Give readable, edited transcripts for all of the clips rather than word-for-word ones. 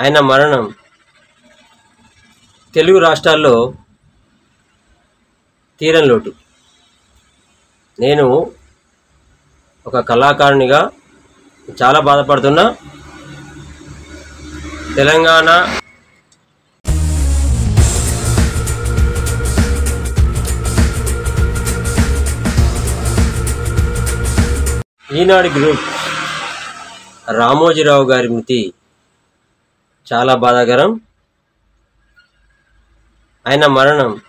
ఆయన మరణం తెలుగు రాష్ట్రాల్లో తీరని లోటు. నేను ఒక కళాకారునిగా చాలా బాధపడుతున్నా. తెలంగాణ ఈనాడు గ్రూప్ రామోజీరావు గారి మృతి చాలా బాధాకరం. ఆయన మరణం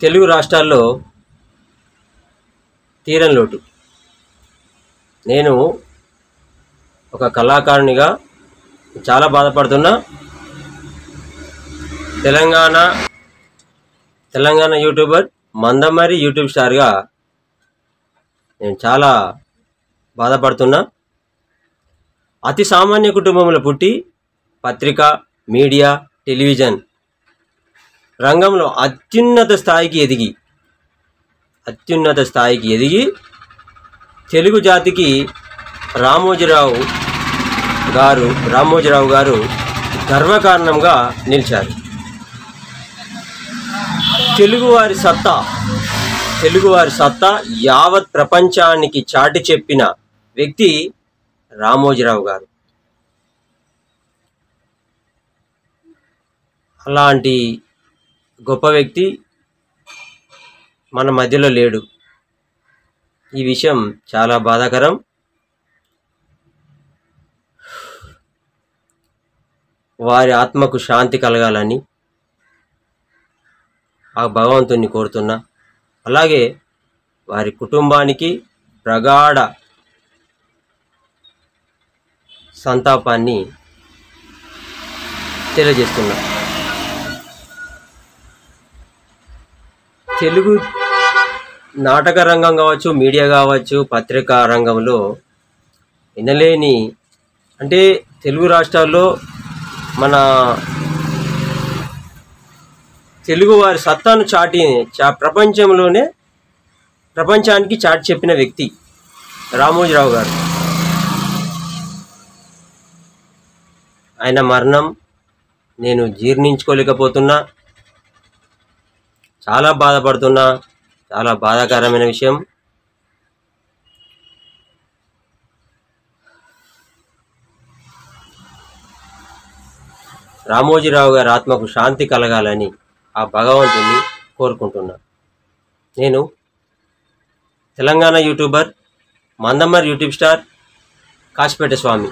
తెలుగు రాష్ట్రాల్లో తీరని లోటు. నేను ఒక కళాకారునిగా చాలా బాధపడుతున్నా. తెలంగాణ యూట్యూబర్ మందమరి యూట్యూబ్ స్టార్గా నేను చాలా బాధపడుతున్నా. అతి సామాన్య కుటుంబంలో పుట్టి పత్రిక, మీడియా, టెలివిజన్ రంగంలో అత్యున్నత స్థాయికి ఎదిగి తెలుగు జాతికి రామోజీరావు గారు గర్వకారణంగా నిలిచారు. తెలుగువారి సత్తా యావత్ ప్రపంచానికి చాటి చెప్పిన వ్యక్తి రామోజీరావు గారు. అలాంటి గొప్ప వ్యక్తి మన మధ్యలో లేడు. ఈ విషయం చాలా బాధాకరం. వారి ఆత్మకు శాంతి కలగాలని ఆ భగవంతుని కోరుతున్నా. అలాగే వారి కుటుంబానికి ప్రగాఢ సంతాపాన్ని తెలియజేస్తున్నా. తెలుగు నాటక రంగం కావచ్చు, మీడియా కావచ్చు, పత్రికా రంగంలో వినలేని అంటే తెలుగు రాష్ట్రాల్లో మన తెలుగు వారి సత్తాను ప్రపంచానికి చాటి చెప్పిన వ్యక్తి రామోజీరావు గారు. ఆయన మరణం నేను జీర్ణించుకోలేకపోతున్నా. చాలా బాధపడుతున్నా. చాలా బాధాకరమైన విషయం. రామోజీరావు గారి ఆత్మకు శాంతి కలగాలని ఆ భగవంతుని కోరుకుంటున్నా. నేను Telangana youtuber Mandamarri YouTube star Kasipet స్వామి.